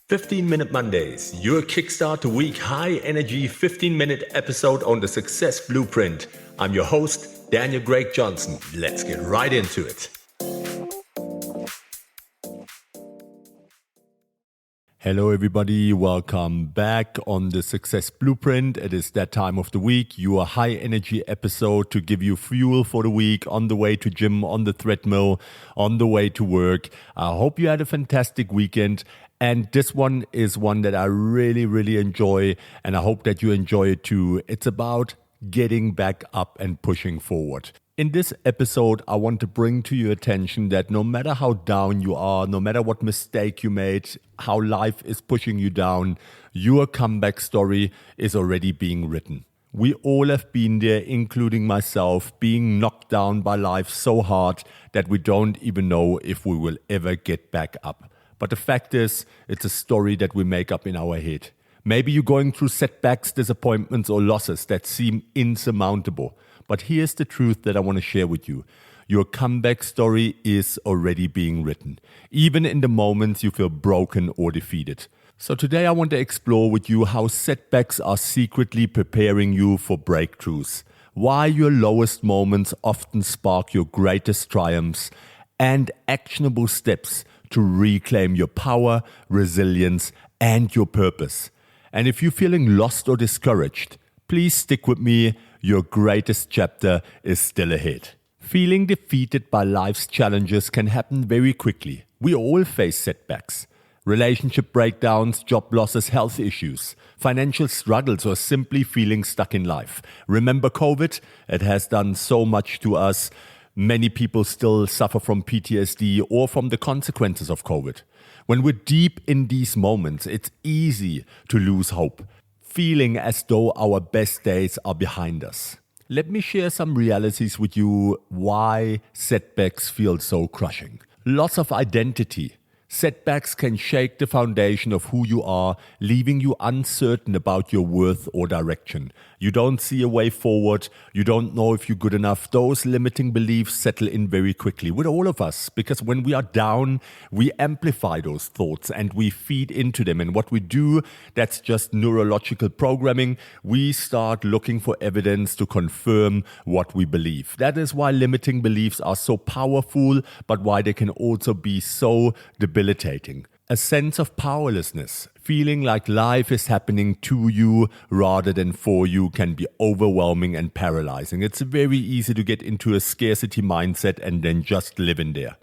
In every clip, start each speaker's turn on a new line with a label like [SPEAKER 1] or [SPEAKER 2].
[SPEAKER 1] 15-Minute Mondays, your kickstart to week high-energy 15-minute episode on the Success Blueprint. I'm your host, Daniel Greg Johnson. Let's get right into it. Hello everybody, welcome back on the Success Blueprint. It is that time of the week, your high energy episode to give you fuel for the week on the way to gym, on the treadmill, on the way to work. I hope you had a fantastic weekend. And this one is one that I really enjoy, and I hope that you enjoy it too. It's about getting back up and pushing forward. In this episode, I want to bring to your attention that no matter how down you are, no matter what mistake you made, how life is pushing you down, your comeback story is already being written. We all have been there, including myself, being knocked down by life so hard that we don't even know if we will ever get back up. But the fact is, it's a story that we make up in our head. Maybe you're going through setbacks, disappointments, or losses that seem insurmountable. But here's the truth that I want to share with you. Your comeback story is already being written, even in the moments you feel broken or defeated. So today I want to explore with you how setbacks are secretly preparing you for breakthroughs, why your lowest moments often spark your greatest triumphs, and actionable steps to reclaim your power, resilience, and your purpose. And if you're feeling lost or discouraged, please stick with me. Your greatest chapter is still ahead. Feeling defeated by life's challenges can happen very quickly. We all face setbacks. Relationship breakdowns, job losses, health issues, financial struggles, or simply feeling stuck in life. Remember COVID? It has done so much to us. Many people still suffer from PTSD or from the consequences of COVID. When we're deep in these moments, it's easy to lose hope, feeling as though our best days are behind us. Let me share some realities with you why setbacks feel so crushing. Loss of identity. Setbacks can shake the foundation of who you are, leaving you uncertain about your worth or direction. You don't see a way forward. You don't know if you're good enough. Those limiting beliefs settle in very quickly with all of us, because when we are down, we amplify those thoughts and we feed into them. And what we do, that's just neurological programming. We start looking for evidence to confirm what we believe. That is why limiting beliefs are so powerful, but why they can also be so debilitating. A sense of powerlessness, feeling like life is happening to you rather than for you, can be overwhelming and paralyzing. It's very easy to get into a scarcity mindset and then just live in there.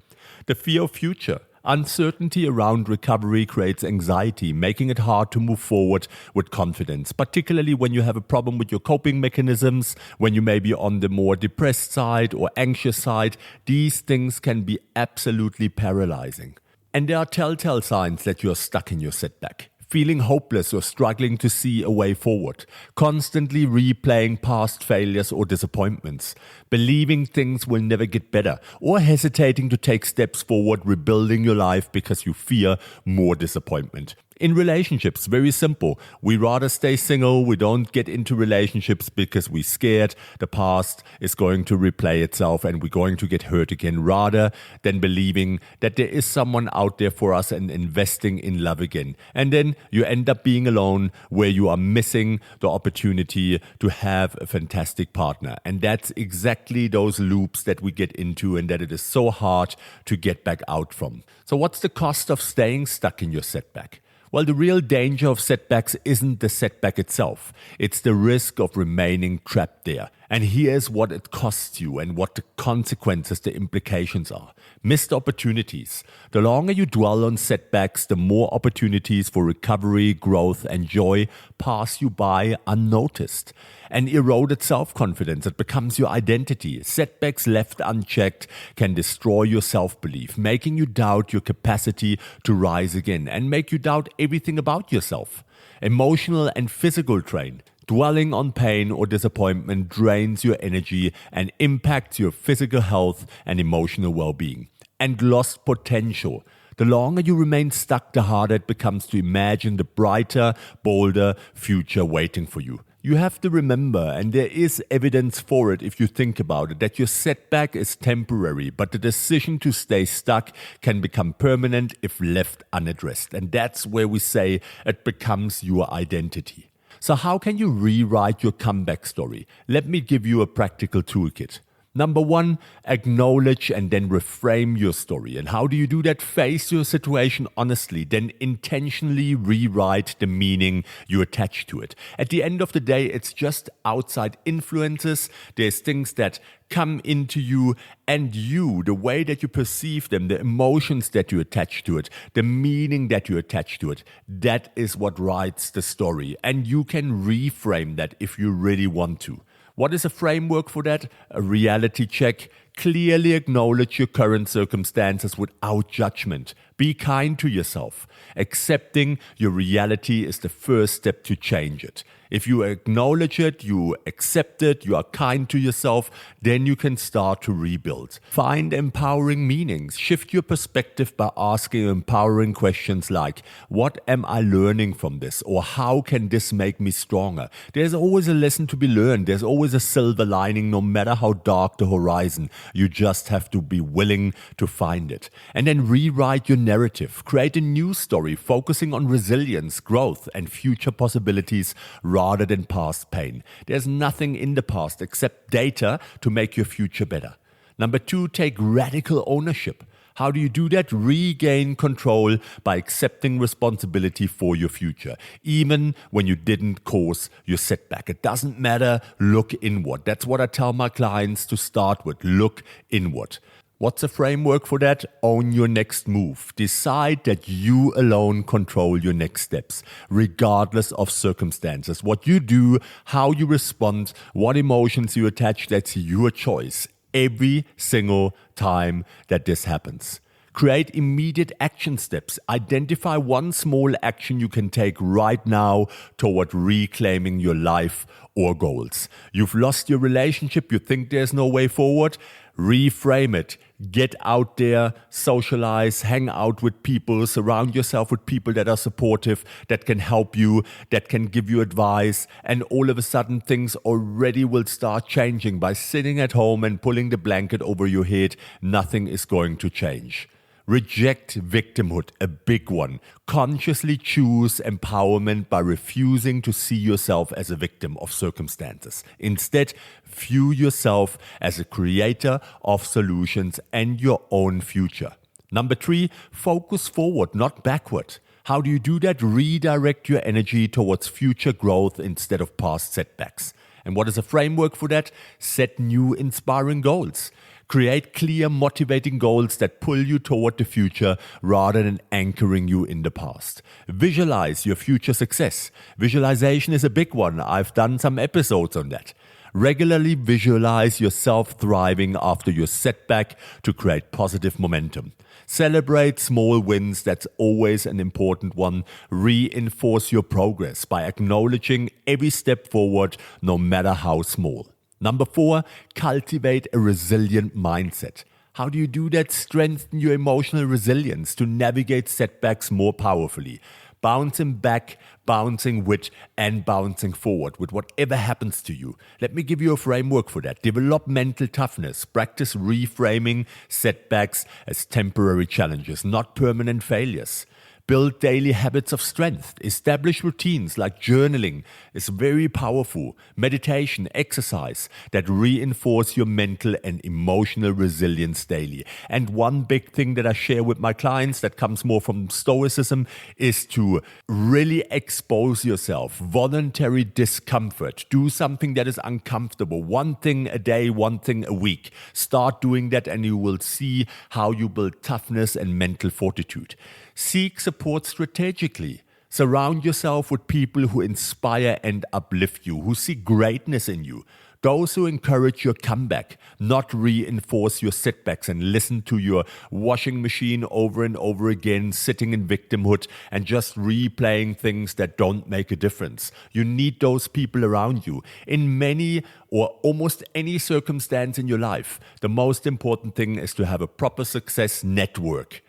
[SPEAKER 1] The fear of future. Uncertainty around recovery creates anxiety, making it hard to move forward with confidence, particularly when you have a problem with your coping mechanisms, when you may be on the more depressed side or anxious side. These things can be absolutely paralyzing. And there are telltale signs that you're stuck in your setback. Feeling hopeless or struggling to see a way forward. Constantly replaying past failures or disappointments. Believing things will never get better. Or hesitating to take steps forward, rebuilding your life because you fear more disappointment. In relationships, very simple. We rather stay single. We don't get into relationships because we're scared the past is going to replay itself and we're going to get hurt again, rather than believing that there is someone out there for us and investing in love again. And then you end up being alone, where you are missing the opportunity to have a fantastic partner. And that's exactly those loops that we get into and that it is so hard to get back out from. So what's the cost of staying stuck in your setback? Well, the real danger of setbacks isn't the setback itself. It's the risk of remaining trapped there. And here's what it costs you and what the consequences, the implications are. Missed opportunities. The longer you dwell on setbacks, the more opportunities for recovery, growth, and joy pass you by unnoticed. An eroded self-confidence that becomes your identity. Setbacks left unchecked can destroy your self-belief, making you doubt your capacity to rise again and make you doubt everything about yourself. Emotional and physical drain. Dwelling on pain or disappointment drains your energy and impacts your physical health and emotional well-being. And lost potential. The longer you remain stuck, the harder it becomes to imagine the brighter, bolder future waiting for you. You have to remember, and there is evidence for it if you think about it, that your setback is temporary, but the decision to stay stuck can become permanent if left unaddressed. And that's where we say it becomes your identity. So how can you rewrite your comeback story? Let me give you a practical toolkit. Number one, acknowledge and then reframe your story. And how do you do that? Face your situation honestly, then intentionally rewrite the meaning you attach to it. At the end of the day, it's just outside influences. There's things that come into you, and you, the way that you perceive them, the emotions that you attach to it, the meaning that you attach to it, that is what writes the story. And you can reframe that if you really want to. What is a framework for that? A reality check. Clearly acknowledge your current circumstances without judgment. Be kind to yourself. Accepting your reality is the first step to change it. If you acknowledge it, you accept it, you are kind to yourself, then you can start to rebuild. Find empowering meanings. Shift your perspective by asking empowering questions like, what am I learning from this? Or how can this make me stronger? There's always a lesson to be learned. There's always a silver lining, no matter how dark the horizon. You just have to be willing to find it. And then rewrite your narrative. Create a new story focusing on resilience, growth, and future possibilities rather than past pain. There's nothing in the past except data to make your future better. Number two, take radical ownership. How do you do that? Regain control by accepting responsibility for your future, even when you didn't cause your setback. It doesn't matter, look inward. That's what I tell my clients to start with, look inward. What's a framework for that? Own your next move. Decide that you alone control your next steps, regardless of circumstances. What you do, how you respond, what emotions you attach, that's your choice. Every single time that this happens. Create immediate action steps. Identify one small action you can take right now toward reclaiming your life or goals. You've lost your relationship, you think there's no way forward? Reframe it. Get out there, socialize, hang out with people, surround yourself with people that are supportive, that can help you, that can give you advice, and all of a sudden things already will start changing. By sitting at home and pulling the blanket over your head, nothing is going to change. Reject victimhood, a big one. Consciously choose empowerment by refusing to see yourself as a victim of circumstances. Instead, view yourself as a creator of solutions and your own future. Number three, focus forward, not backward. How do you do that? Redirect your energy towards future growth instead of past setbacks. And what is a framework for that? Set new inspiring goals. Create clear, motivating goals that pull you toward the future rather than anchoring you in the past. Visualize your future success. Visualization is a big one. I've done some episodes on that. Regularly visualize yourself thriving after your setback to create positive momentum. Celebrate small wins, that's always an important one. Reinforce your progress by acknowledging every step forward, no matter how small. Number four, cultivate a resilient mindset. How do you do that? Strengthen your emotional resilience to navigate setbacks more powerfully. Bouncing back, bouncing with, and bouncing forward with whatever happens to you. Let me give you a framework for that. Develop mental toughness. Practice reframing setbacks as temporary challenges, not permanent failures. Build daily habits of strength. Establish routines like journaling is very powerful. Meditation, exercise that reinforce your mental and emotional resilience daily. And one big thing that I share with my clients that comes more from Stoicism is to really expose yourself. Voluntary discomfort. Do something that is uncomfortable. One thing a day, one thing a week. Start doing that and you will see how you build toughness and mental fortitude. Seek support strategically. Surround yourself with people who inspire and uplift you, who see greatness in you. Those who encourage your comeback, not reinforce your setbacks and listen to your washing machine over and over again, sitting in victimhood and just replaying things that don't make a difference. You need those people around you. In many or almost any circumstance in your life, the most important thing is to have a proper success network.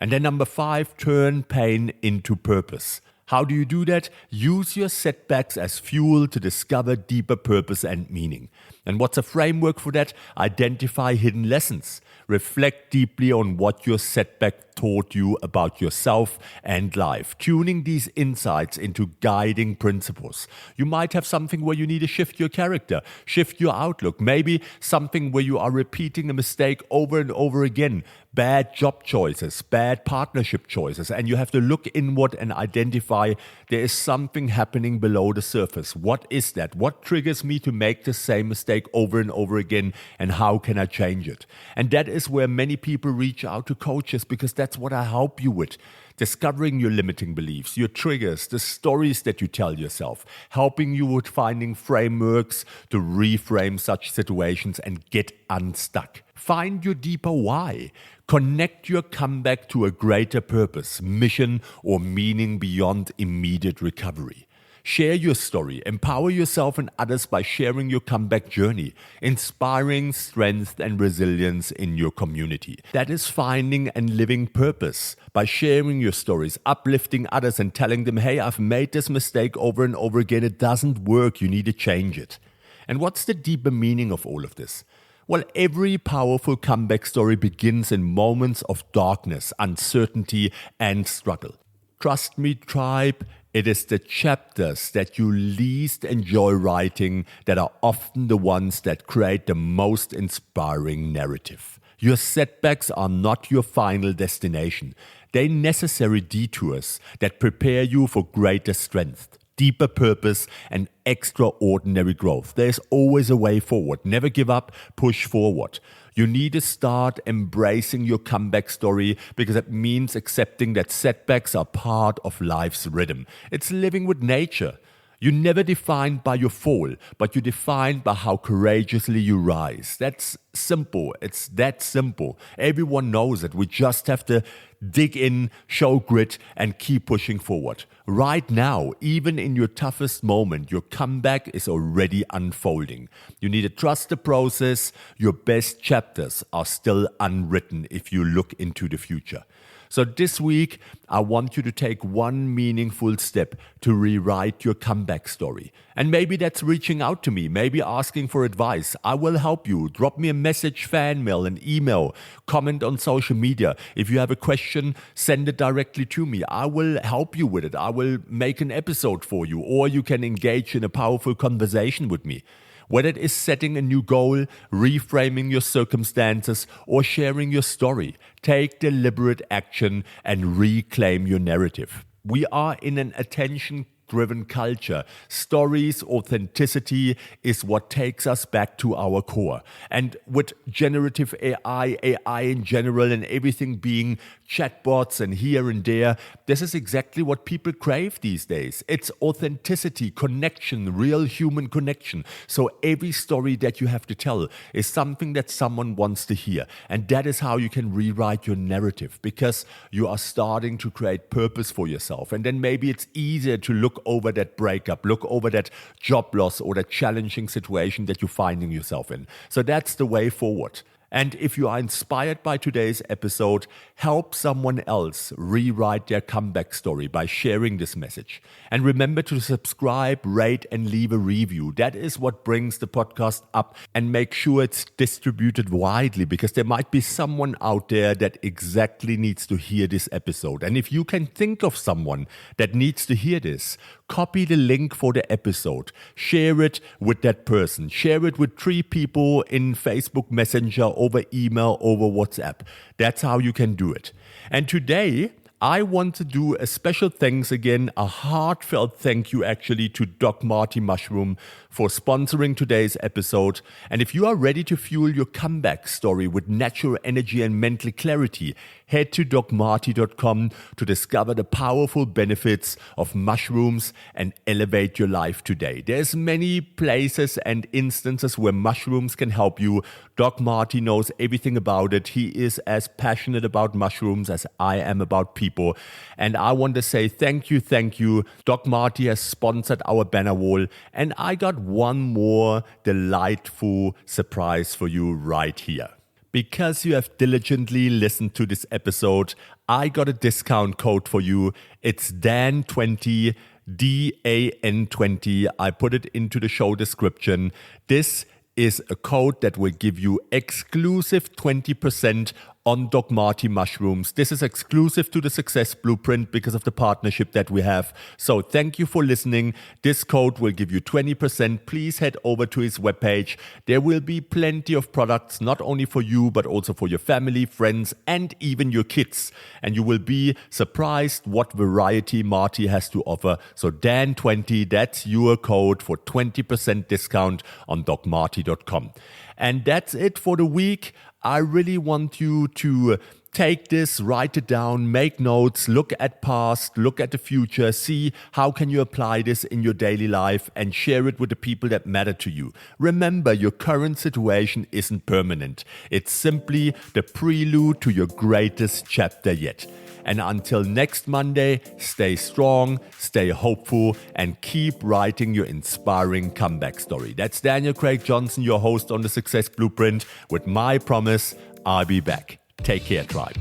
[SPEAKER 1] And then number five, turn pain into purpose. How do you do that? Use your setbacks as fuel to discover deeper purpose and meaning. And what's a framework for that? Identify hidden lessons. Reflect deeply on what your setback taught you about yourself and life, tuning these insights into guiding principles. You might have something where you need to shift your character, shift your outlook, maybe something where you are repeating a mistake over and over again, bad job choices, bad partnership choices, and you have to look inward and identify there is something happening below the surface. What is that? What triggers me to make the same mistake over and over again, and how can I change it? And that is where many people reach out to coaches, because that's what I help you with. Discovering your limiting beliefs, your triggers, the stories that you tell yourself, helping you with finding frameworks to reframe such situations and get unstuck. Find your deeper why. Connect your comeback to a greater purpose, mission, or meaning beyond immediate recovery. Share your story, empower yourself and others by sharing your comeback journey, inspiring strength and resilience in your community. That is finding and living purpose. By sharing your stories, uplifting others and telling them, hey, I've made this mistake over and over again, it doesn't work, you need to change it. And what's the deeper meaning of all of this? Well, every powerful comeback story begins in moments of darkness, uncertainty, and struggle. Trust me, tribe, it is the chapters that you least enjoy writing that are often the ones that create the most inspiring narrative. Your setbacks are not your final destination. They're necessary detours that prepare you for greater strength, deeper purpose, and extraordinary growth. There's always a way forward. Never give up, push forward. You need to start embracing your comeback story, because it means accepting that setbacks are part of life's rhythm. It's living with nature. You're never defined by your fall, but you're defined by how courageously you rise. That's simple. It's that simple. Everyone knows it. We just have to dig in, show grit, and keep pushing forward. Right now, even in your toughest moment, your comeback is already unfolding. You need to trust the process. Your best chapters are still unwritten if you look into the future. So this week, I want you to take one meaningful step to rewrite your comeback story. And maybe that's reaching out to me, maybe asking for advice. I will help you. Drop me a message, fan mail, an email, comment on social media. If you have a question, send it directly to me. I will help you with it. I will make an episode for you, or you can engage in a powerful conversation with me. Whether it is setting a new goal, reframing your circumstances, or sharing your story, take deliberate action and reclaim your narrative. We are in an attention-driven culture. Stories, authenticity is what takes us back to our core. And with generative AI in general, and everything being chatbots and here and there, this is exactly what people crave these days. It's authenticity, connection, real human connection. So every story that you have to tell is something that someone wants to hear. And that is how you can rewrite your narrative, because you are starting to create purpose for yourself. And then maybe it's easier to look over that breakup, look over that job loss or that challenging situation that you're finding yourself in. So that's the way forward. And if you are inspired by today's episode, help someone else rewrite their comeback story by sharing this message. And remember to subscribe, rate, and leave a review. That is what brings the podcast up, and make sure it's distributed widely, because there might be someone out there that exactly needs to hear this episode. And if you can think of someone that needs to hear this, copy the link for the episode, share it with that person, share it with 3 people in Facebook Messenger, over email, over WhatsApp. That's how you can do it. And today, I want to do a special thanks again, a heartfelt thank you actually to Doc Marty Mushroom for sponsoring today's episode. And if you are ready to fuel your comeback story with natural energy and mental clarity, head to docmarty.com to discover the powerful benefits of mushrooms and elevate your life today. There's many places and instances where mushrooms can help you. Doc Marty knows everything about it. He is as passionate about mushrooms as I am about people. And I want to say thank you. Doc Marty has sponsored our banner wall, and I got one more delightful surprise for you right here. Because you have diligently listened to this episode, I got a discount code for you. It's DAN20, DAN20. I put it into the show description. This is a code that will give you exclusive 20% on Dogmati mushrooms. This is exclusive to the Success Blueprint because of the partnership that we have. So thank you for listening. This code will give you 20%. Please head over to his webpage. There will be plenty of products, not only for you, but also for your family, friends, and even your kids. And you will be surprised what variety Marty has to offer. So DAN20, that's your code for 20% discount on dogmati.com. And that's it for the week. I really want you to take this, write it down, make notes, look at past, look at the future, see how can you apply this in your daily life and share it with the people that matter to you. Remember, your current situation isn't permanent. It's simply the prelude to your greatest chapter yet. And until next Monday, stay strong, stay hopeful, and keep writing your inspiring comeback story. That's Daniel Craig Johnson, your host on the Success Blueprint, with my promise, I'll be back. Take care, tribe.